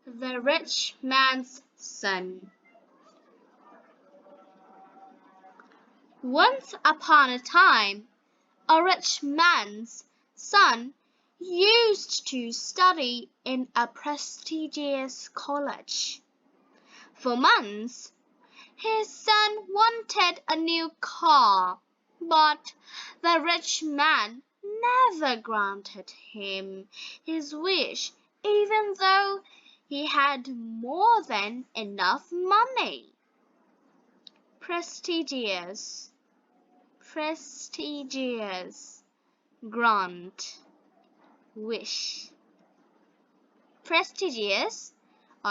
The rich man's son. Once upon a time, a rich man's son used to study in a prestigious college. For months, his son wanted a new car, but the rich man never granted him his wish, even though he had more than enough money. Prestigious, grant, wish. Prestigious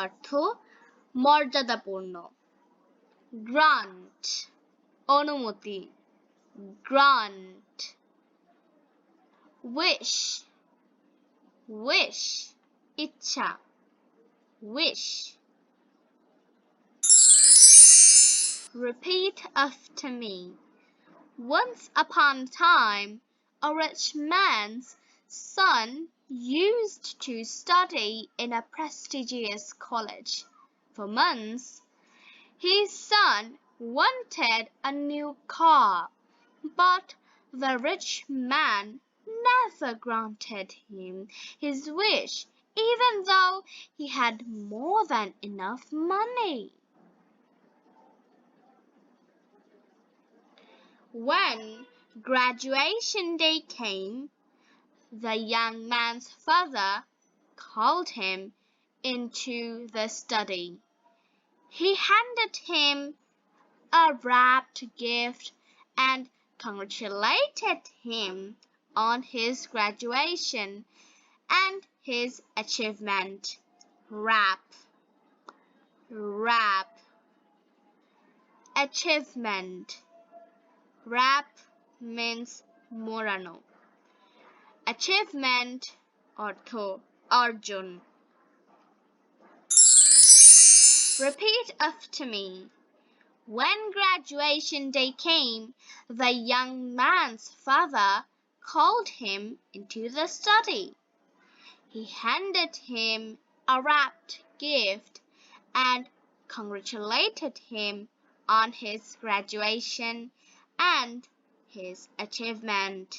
অর্থ মর্যাদাপূর্ণ, grant অনুমতি, grant. wish ইচ্ছা, wish. Repeat after me. Once upon a time, a rich man's son used to study in a prestigious college. For months, his son wanted a new car, but the rich man never granted him his wish, even though he had more than enough money. When graduation day came, the young man's father called him into the study. He handed him a wrapped gift and congratulated him on his graduation and his achievement. Wrap, achievement. Wrap means মোড়ানো. Achievement অর্থ অর্জন. Repeat after me. When graduation day came, the young man's father called him into the study. He handed him a wrapped gift and congratulated him on his graduation and his achievement.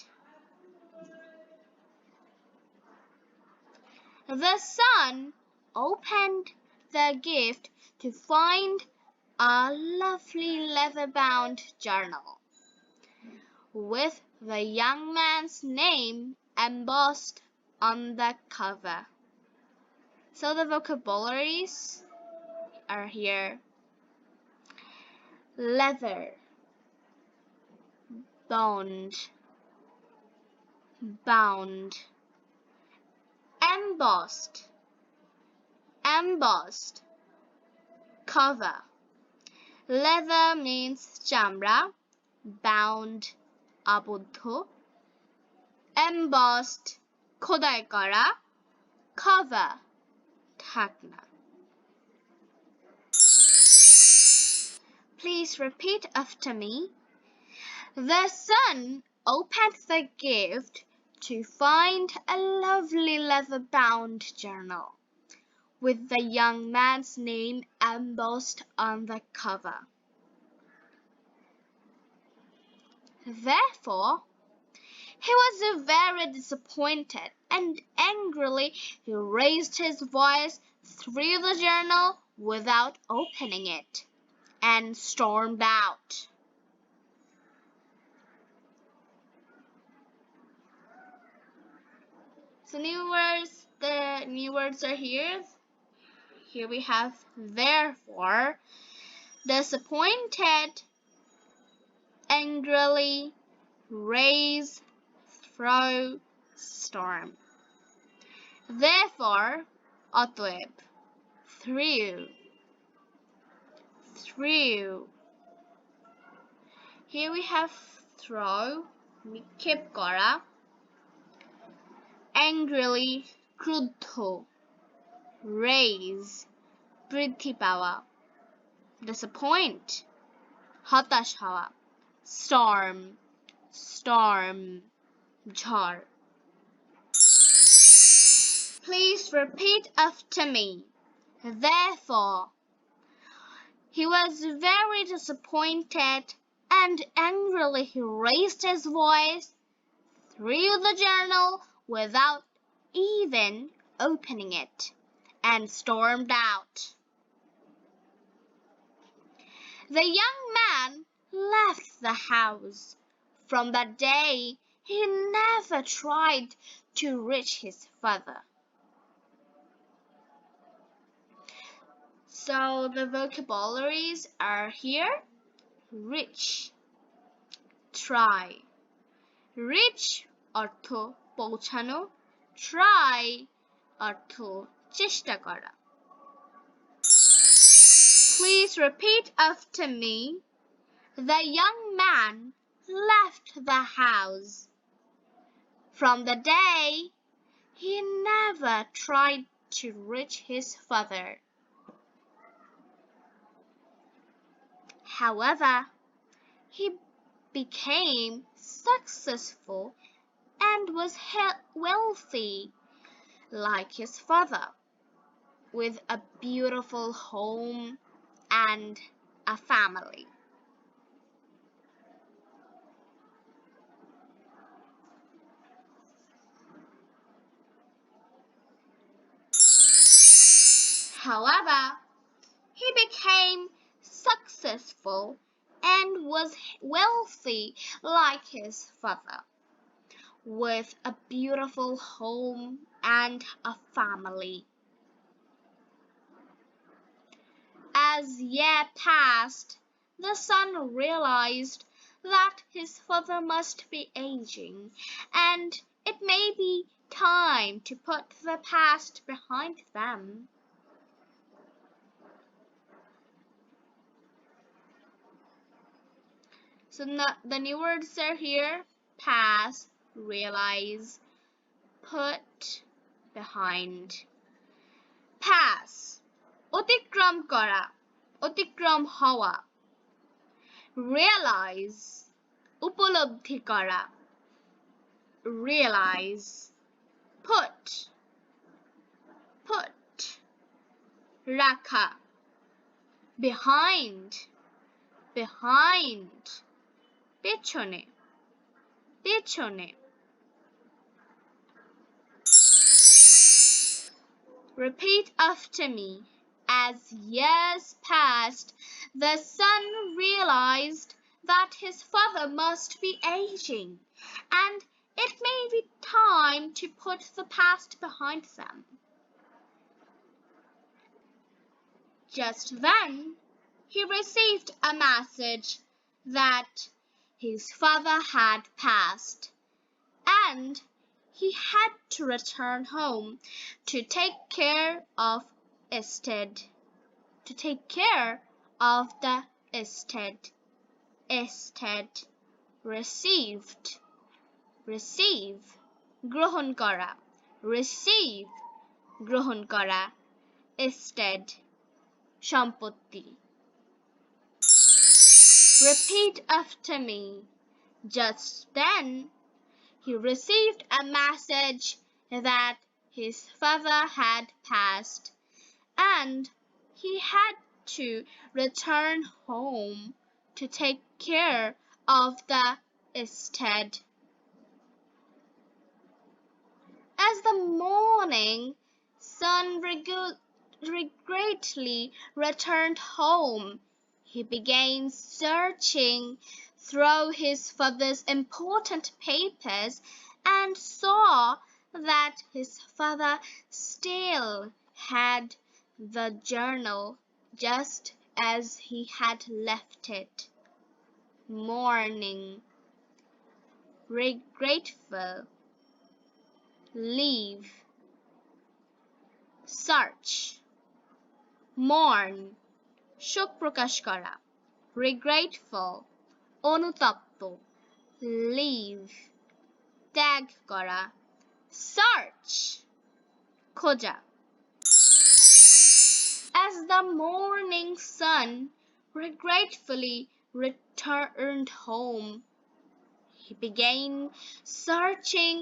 The son opened the gift to find a lovely leather-bound journal with the young man's name embossed on the cover. So the vocabularies are here. Leather, bound, embossed, cover. Leather means চামড়া, bound আবদ্ধ, embossed খোদাই করা, cover ঢাকনা. Please repeat after me. The son opened the gift to find a lovely leather-bound journal with the young man's name embossed on the cover. Therefore, he was very disappointed, and angrily he raised his voice through the journal without opening it and stormed out. So the new words are here. Here we have therefore, disappointed, angrily, raise, throw, storm. Therefore, অতএব, through. Here we have throw, নিক্ষেপ করা, angrily, ক্রুদ্ধ, raise, বৃদ্ধি পাওয়া, disappoint, হতাশ হওয়া, storm, ঝড়. Please repeat after me. Therefore, he was very disappointed, and angrily he raised his voice, threw the journal without even opening it, and stormed out. The young man left the house. From that day, he never tried to reach his father. So the vocabularies are here. Reach, try. Reach অর্থ পৌঁছানো, try অর্থ চেষ্টা করা। Please repeat after me. The young man left the house. From the day, he never tried to reach his father. However, he became successful and was wealthy like his father, with a beautiful home and a family. However, he became successful and was wealthy like his father, with a beautiful home and a family. As years passed, the son realized that his father must be aging, and it may be time to put the past behind them. So the new words are here: pass, realize, put behind. Pass, অতিক্রম করা, অতিক্রম হওয়া। Realize, উপলব্ধি করা, realize. Put, রাখা। Behind, পেছনে, পেছনে। Repeat after me. As years passed, the son realized that his father must be aging, and it may be time to put the past behind them. Just then, he received a message that his father had passed, and he had to return home to take care of the estate. Received, receive, গ্রহণ করা, receive, গ্রহণ করা, estate, সম্পত্তি। Repeat after me. Just then, he received a message that his father had passed, and he had to return home to take care of the estate. As the morning sun regretfully returned home, he began searching through his father's important papers and saw that his father still had the journal just as he had left it. Mourning, regretful, leave, search, mourn, শোক প্রকাশ করা, regretful, অনুতপ্ত, leave, ত্যাগ করা, search, খোঁজা। As the morning sun regretfully returned home, he began searching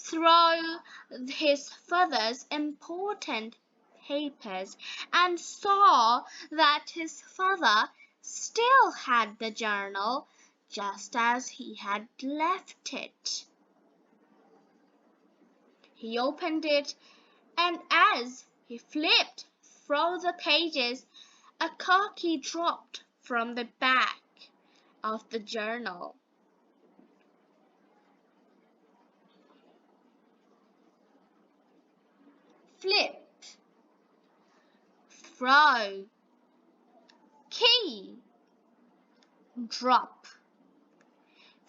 through his father's important papers and saw that his father still had the journal just as he had left it. He opened it, and as he flipped through the pages, a car key dropped from the back of the journal. Flip, throw, key, drop.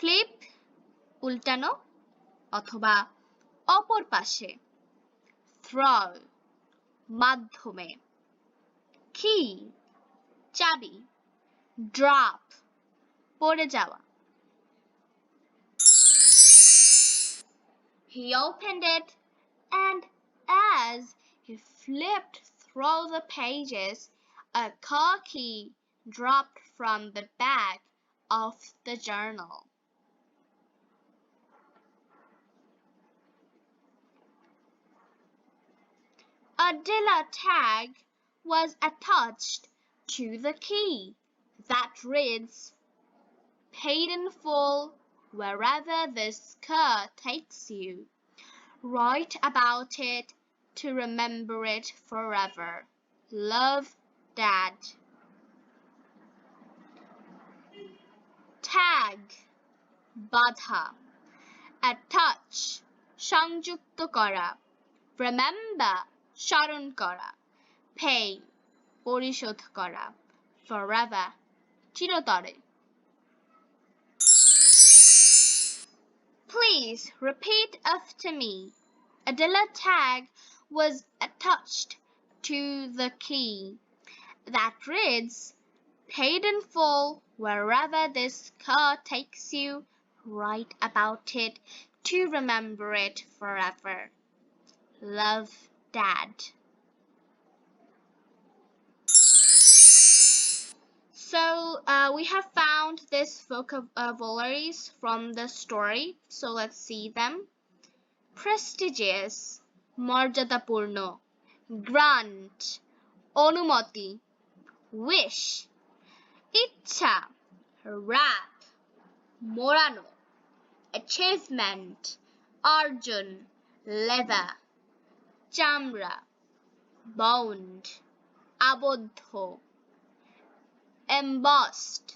Flip, উল্টানো অথবা অপর পাশে। Throw, মাধ্যমে। Key, চাবি। Drop, পড়ে যাওয়া। He opened it, and as he flipped through the pages, a car key dropped from the back of the journal. A dealer tag was attached to the key that reads, "Paid in full wherever this car takes you. Write about it to remember it forever. Love, Dad." Tag, বাধা, attach, সংযুক্ত করা, remember, স্মরণ করা, pay, পরিশোধ করা, forever, চিরতরে। Please repeat after me. A dealer tag was attached to the key that reads, "Paid in full wherever this car takes you. Write about it to remember it forever. Love, Dad." So we have found these vocabularies from the story. So let's see them. Prestigious, মর্যাদাপূর্ণ, grant, অনুমতি, wish, ইচ্ছা, wrap, মোড়ানো, achievement, অর্জন, leather, চামড়া, bound, আবদ্ধ, embossed,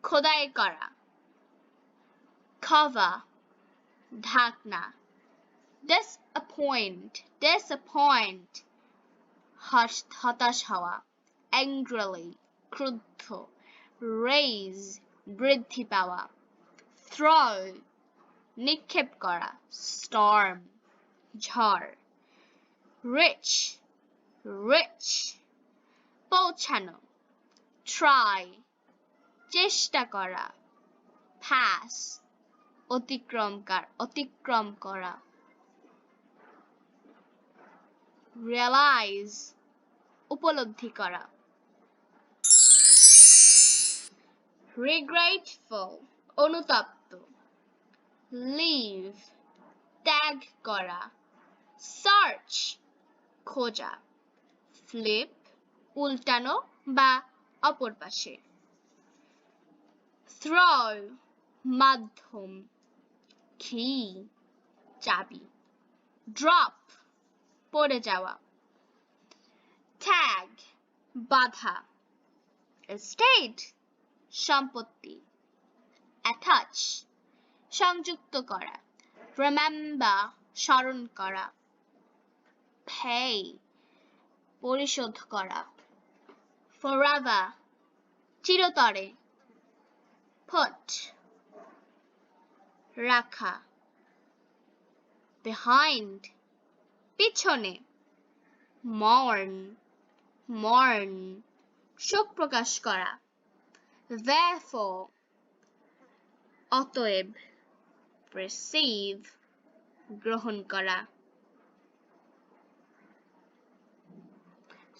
খোদাই করা, cover, ঢাকনা, disappoint, হতাশ হওয়া, angrily, ক্রুদ্ধ, raise, বৃদ্ধি পাওয়া, throw, নিক্ষেপ করা, storm, ঝড়, rich, পৌঁছানো, try, চেষ্টা করা, pass, অতিক্রম করা, realize, উপলব্ধি করা, regretful, অনুতপ্ত, leave, ত্যাগ করা, search, খোঁজা, flip, উল্টানো বা অপর পাশে, throw, মাধ্যম, key, চাবি, drop, পড়ে যাওয়া, tag, বাধা, estate, সম্পত্তি, attach, সংযুক্ত করা, remember, স্মরণ করা, pay, পরিশোধ করা, forever, চিরতরে, put, রাখা, behind, পিছনে, mourn, শোক প্রকাশ করা, therefore, অতএব, receive, গ্রহণ করা.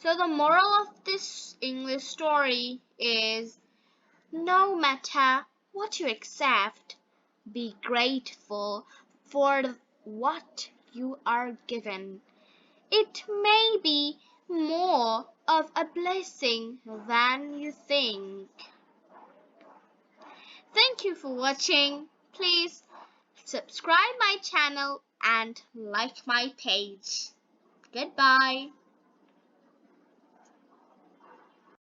So the moral of this English story is, no matter what you accept, be grateful for what you are given. It may be more of a blessing than you think. Thank you for watching. Please subscribe my channel and like my page. Goodbye.